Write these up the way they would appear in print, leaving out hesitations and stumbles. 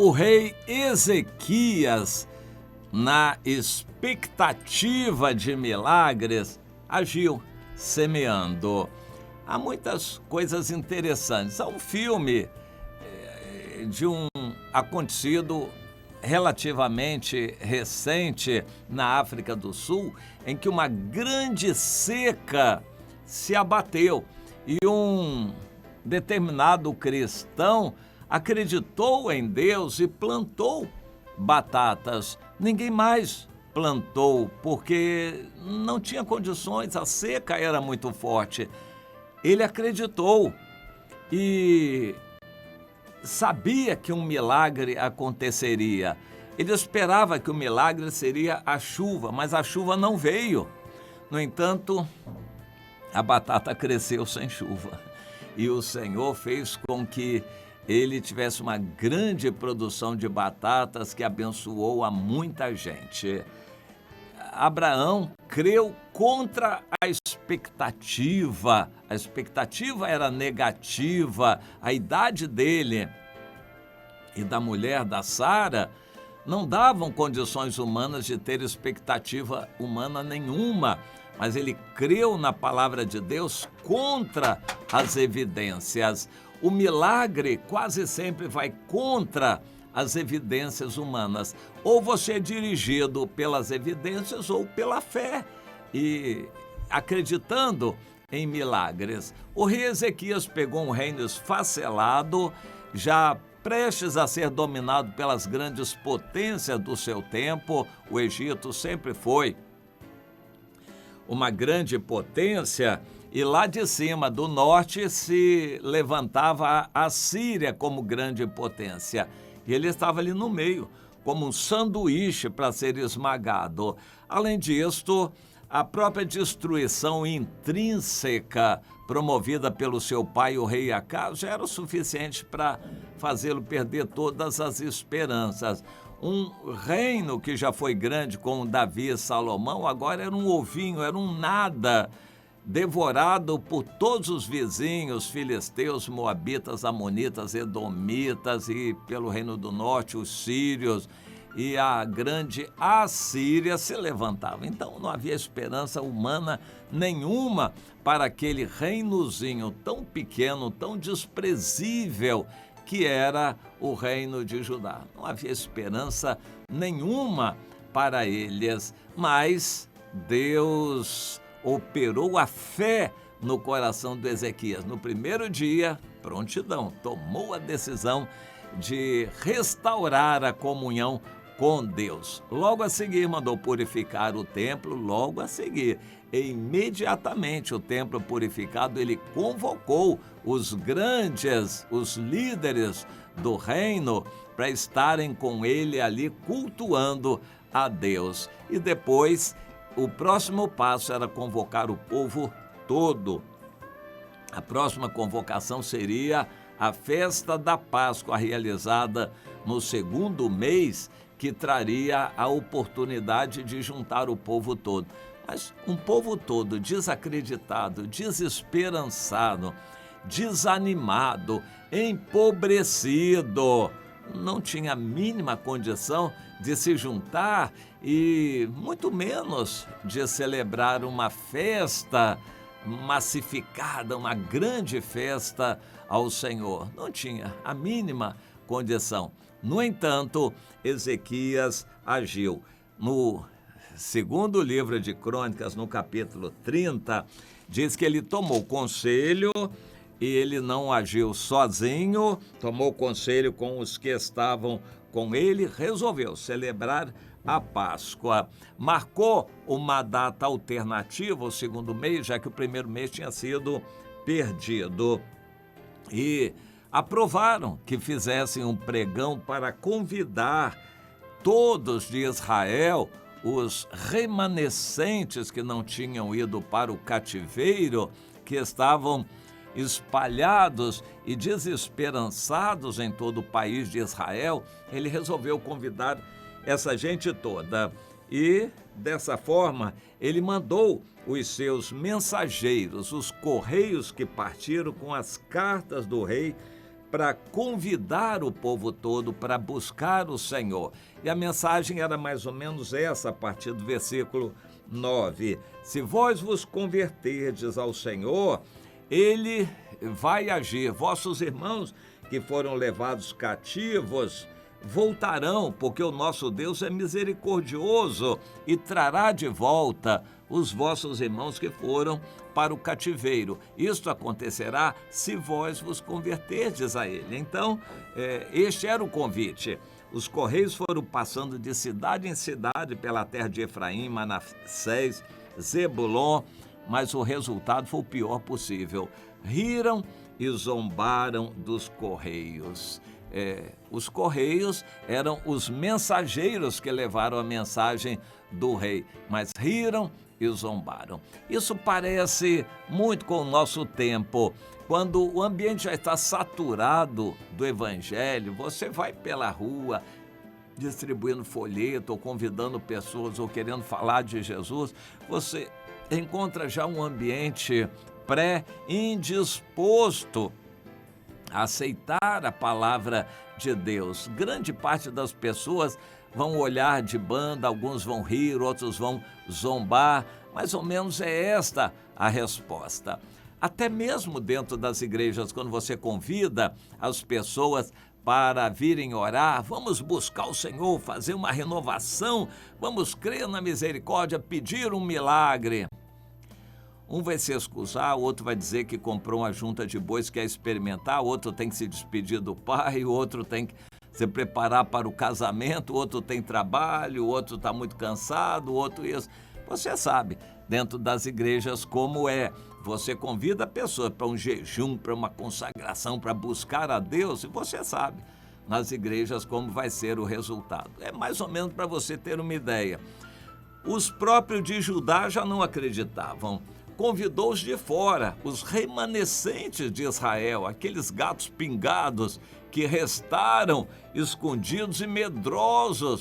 O rei Ezequias, na expectativa de milagres, agiu semeando. Há muitas coisas interessantes. Há um filme de um acontecido relativamente recente na África do Sul, em que uma grande seca se abateu e um determinado cristão acreditou em Deus e plantou batatas. Ninguém mais plantou porque não tinha condições, a seca era muito forte. Ele acreditou e sabia que um milagre aconteceria. Ele esperava que o milagre seria a chuva, mas a chuva não veio. No entanto, a batata cresceu sem chuva. E o Senhor fez com que ele tivesse uma grande produção de batatas que abençoou a muita gente. Abraão creu contra a expectativa. A expectativa era negativa. A idade dele e da mulher, da Sara, não davam condições humanas de ter expectativa humana nenhuma. Mas ele creu na palavra de Deus contra as evidências. O milagre quase sempre vai contra as evidências humanas. Ou você é dirigido pelas evidências ou pela fé, e acreditando em milagres. O rei Ezequias pegou um reino esfacelado, já prestes a ser dominado pelas grandes potências do seu tempo. O Egito sempre foi uma grande potência, e lá de cima, do norte, se levantava a Síria como grande potência. E ele estava ali no meio, como um sanduíche para ser esmagado. Além disto, a própria destruição intrínseca promovida pelo seu pai, o rei Acaz, já era o suficiente para fazê-lo perder todas as esperanças. Um reino que já foi grande com Davi e Salomão, agora era um ovinho, era um nada, devorado por todos os vizinhos, filisteus, moabitas, amonitas, edomitas, e pelo reino do norte, os sírios, e a grande Assíria se levantava. Então não havia esperança humana nenhuma para aquele reinozinho tão pequeno, tão desprezível, que era o reino de Judá. Não havia esperança nenhuma para eles, mas Deus operou a fé no coração do Ezequias. No primeiro dia, prontidão, tomou a decisão de restaurar a comunhão com Deus. Logo a seguir, mandou purificar o templo, logo a seguir. E imediatamente o templo purificado, ele convocou os grandes, os líderes do reino para estarem com ele ali cultuando a Deus. E depois, o próximo passo era convocar o povo todo. A próxima convocação seria a festa da Páscoa, realizada no segundo mês, que traria a oportunidade de juntar o povo todo. Mas um povo todo desacreditado, desesperançado, desanimado, empobrecido, não tinha a mínima condição de se juntar e muito menos de celebrar uma festa massificada, uma grande festa ao Senhor. Não tinha a mínima condição. No entanto, Ezequias agiu. No segundo livro de Crônicas, no capítulo 30, diz que ele tomou conselho e ele não agiu sozinho, tomou conselho com os que estavam com ele, resolveu celebrar a Páscoa. Marcou uma data alternativa, o segundo mês, já que o primeiro mês tinha sido perdido. E aprovaram que fizessem um pregão para convidar todos de Israel, os remanescentes que não tinham ido para o cativeiro, que estavam espalhados e desesperançados em todo o país de Israel. Ele resolveu convidar essa gente toda e, dessa forma, ele mandou os seus mensageiros, os correios que partiram com as cartas do rei, para convidar o povo todo para buscar o Senhor. E a mensagem era mais ou menos essa, a partir do versículo 9. Se vós vos converterdes ao Senhor, Ele vai agir. Vossos irmãos que foram levados cativos voltarão, porque o nosso Deus é misericordioso e trará de volta os vossos irmãos que foram para o cativeiro. Isto acontecerá se vós vos converterdes a Ele. Então, este era o convite. Os correios foram passando de cidade em cidade pela terra de Efraim, Manassés, Zebulon, mas o resultado foi o pior possível. Riram e zombaram dos correios. Os correios eram os mensageiros que levaram a mensagem do rei, mas riram e zombaram. Isso parece muito com o nosso tempo. Quando o ambiente já está saturado do evangelho, você vai pela rua distribuindo folheto ou convidando pessoas ou querendo falar de Jesus, você encontra já um ambiente pré-indisposto a aceitar a palavra de Deus. Grande parte das pessoas vão olhar de banda, alguns vão rir, outros vão zombar. Mais ou menos é esta a resposta. Até mesmo dentro das igrejas, quando você convida as pessoas para virem orar, vamos buscar o Senhor, fazer uma renovação, vamos crer na misericórdia, pedir um milagre. Um vai se excusar, o outro vai dizer que comprou uma junta de bois, quer experimentar, o outro tem que se despedir do pai, o outro tem que se preparar para o casamento, o outro tem trabalho, o outro está muito cansado, o outro isso. Você sabe, dentro das igrejas, como é. Você convida a pessoa para um jejum, para uma consagração, para buscar a Deus, e você sabe, nas igrejas, como vai ser o resultado. É mais ou menos para você ter uma ideia. Os próprios de Judá já não acreditavam. Convidou os de fora, os remanescentes de Israel, aqueles gatos pingados que restaram escondidos e medrosos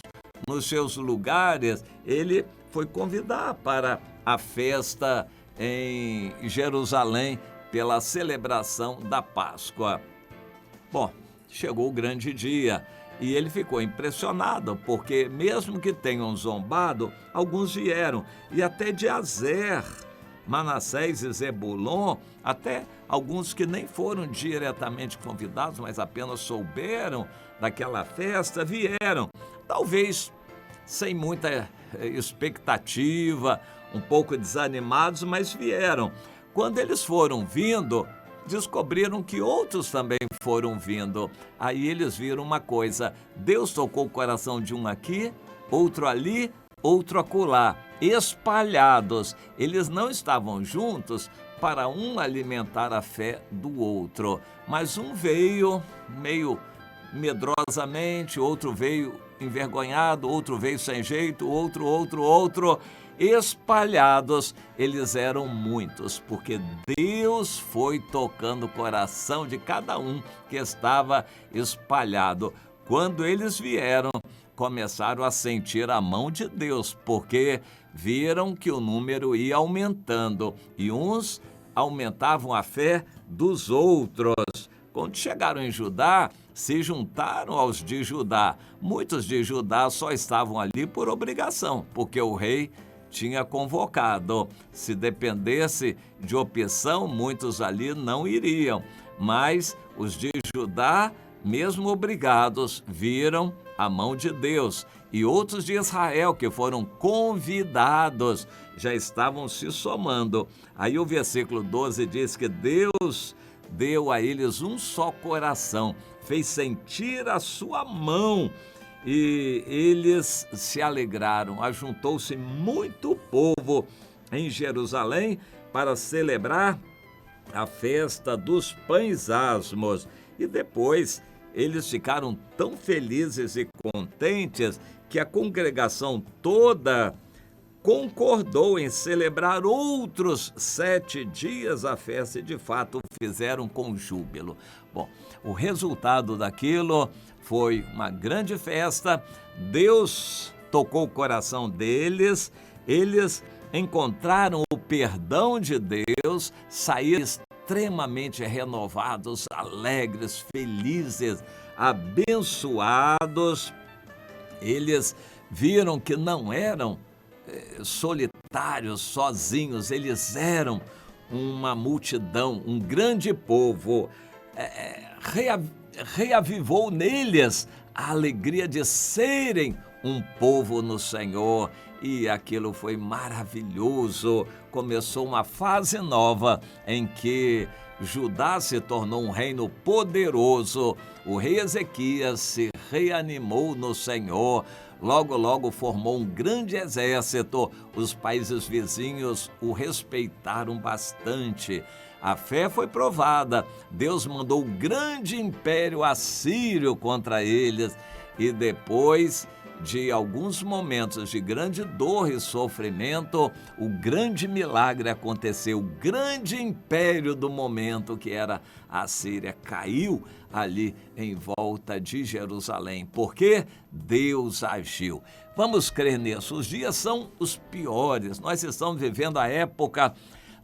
nos seus lugares. Ele foi convidar para a festa em Jerusalém pela celebração da Páscoa. Bom, chegou o grande dia e ele ficou impressionado, porque mesmo que tenham zombado, alguns vieram, e até de Azer, Manassés e Zebulon, até alguns que nem foram diretamente convidados, mas apenas souberam daquela festa, vieram. Talvez sem muita expectativa, um pouco desanimados, mas vieram. Quando eles foram vindo, descobriram que outros também foram vindo. Aí eles viram uma coisa: Deus tocou o coração de um aqui, outro ali, outro acolá, espalhados. Eles não estavam juntos para um alimentar a fé do outro, mas um veio meio medrosamente, outro veio envergonhado, outro veio sem jeito, outro. Espalhados, eles eram muitos, porque Deus foi tocando o coração de cada um que estava espalhado. Quando eles vieram, começaram a sentir a mão de Deus, porque viram que o número ia aumentando e uns aumentavam a fé dos outros. Quando chegaram em Judá, se juntaram aos de Judá. Muitos de Judá só estavam ali por obrigação, porque o rei tinha convocado. Se dependesse de opção, muitos ali não iriam. Mas os de Judá, mesmo obrigados, viram a mão de Deus. E outros de Israel, que foram convidados, já estavam se somando. Aí o versículo 12 diz que Deus deu a eles um só coração, fez sentir a sua mão, e eles se alegraram. Ajuntou-se muito povo em Jerusalém para celebrar a festa dos pães asmos. E depois eles ficaram tão felizes e contentes que a congregação toda concordou em celebrar outros 7 dias a festa, e de fato fizeram com júbilo. Bom, o resultado daquilo foi uma grande festa. Deus tocou o coração deles, eles encontraram o perdão de Deus, saíram extremamente renovados, alegres, felizes, abençoados. Eles viram que não eram solitários, sozinhos, eles eram uma multidão, um grande povo. Reavivou neles a alegria de serem um povo no Senhor, e aquilo foi maravilhoso. Começou uma fase nova em que Judá se tornou um reino poderoso. O rei Ezequias se reanimou no Senhor. Logo, logo formou um grande exército. Os países vizinhos o respeitaram bastante. A fé foi provada. Deus mandou um grande império assírio contra eles. E depois de alguns momentos de grande dor e sofrimento, o grande milagre aconteceu. O grande império do momento, que era a Síria, caiu ali em volta de Jerusalém, porque Deus agiu. Vamos crer nisso. Os dias são os piores. Nós estamos vivendo a época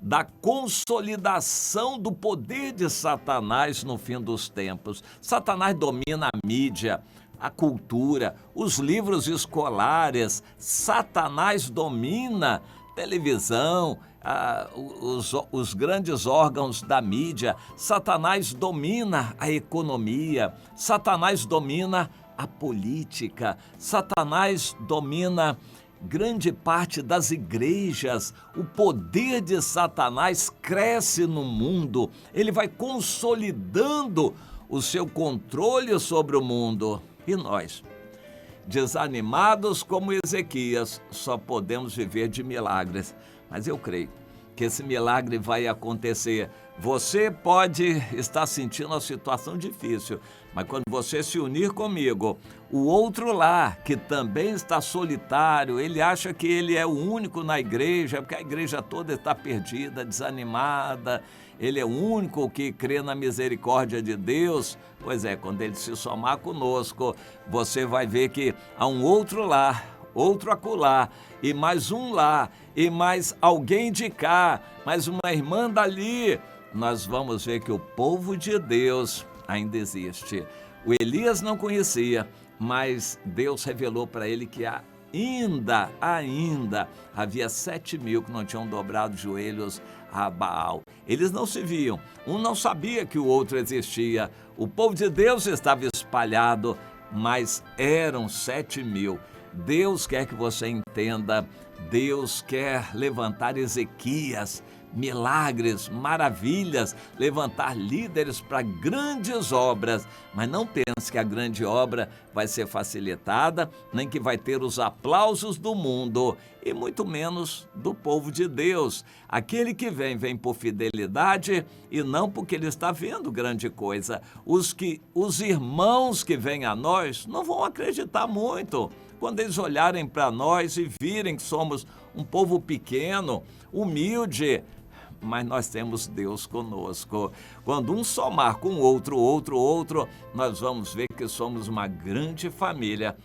da consolidação do poder de Satanás no fim dos tempos. Satanás domina a mídia, a cultura, os livros escolares. Satanás domina televisão, os grandes órgãos da mídia. Satanás domina a economia. Satanás domina a política. Satanás domina grande parte das igrejas. O poder de Satanás cresce no mundo. Ele vai consolidando o seu controle sobre o mundo. E nós, desanimados como Ezequias, só podemos viver de milagres. Mas eu creio que esse milagre vai acontecer. Você pode estar sentindo uma situação difícil, mas quando você se unir comigo, o outro lá, que também está solitário, ele acha que ele é o único na igreja, porque a igreja toda está perdida, desanimada, ele é o único que crê na misericórdia de Deus. Pois é, quando ele se somar conosco, você vai ver que há um outro lá, outro acolá, e mais um lá, e mais alguém de cá, mais uma irmã dali. Nós vamos ver que o povo de Deus ainda existe. O Elias não conhecia, mas Deus revelou para ele que ainda havia 7.000 que não tinham dobrado os joelhos a Baal. Eles não se viam, um não sabia que o outro existia. O povo de Deus estava espalhado, mas eram 7.000. Deus quer que você entenda. Deus quer levantar Ezequias, milagres, maravilhas, levantar líderes para grandes obras. Mas não pense que a grande obra vai ser facilitada, nem que vai ter os aplausos do mundo, e muito menos do povo de Deus. Aquele que vem por fidelidade e não porque ele está vendo grande coisa. Os irmãos que vêm a nós não vão acreditar muito quando eles olharem para nós e virem que somos um povo pequeno, humilde, mas nós temos Deus conosco. Quando um somar com o outro, nós vamos ver que somos uma grande família.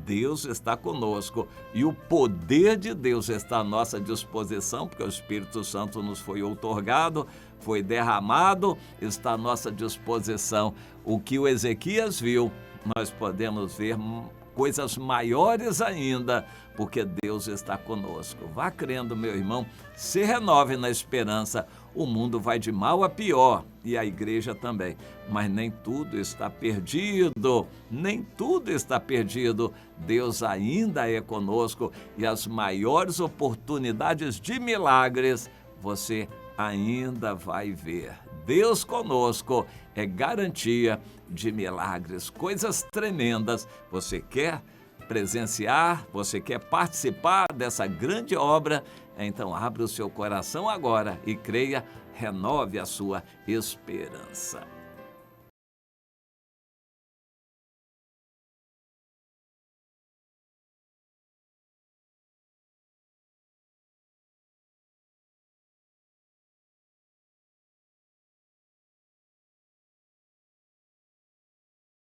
Deus está conosco e o poder de Deus está à nossa disposição, porque o Espírito Santo nos foi outorgado, foi derramado, está à nossa disposição. O que o Ezequias viu, nós podemos ver coisas maiores ainda, porque Deus está conosco. Vá crendo, meu irmão, se renove na esperança. O mundo vai de mal a pior, e a igreja também, mas nem tudo está perdido, nem tudo está perdido. Deus ainda é conosco, e as maiores oportunidades de milagres você ainda vai ver. Deus conosco é garantia de milagres, coisas tremendas. Você quer presenciar, você quer participar dessa grande obra? Então abra o seu coração agora e creia, renove a sua esperança.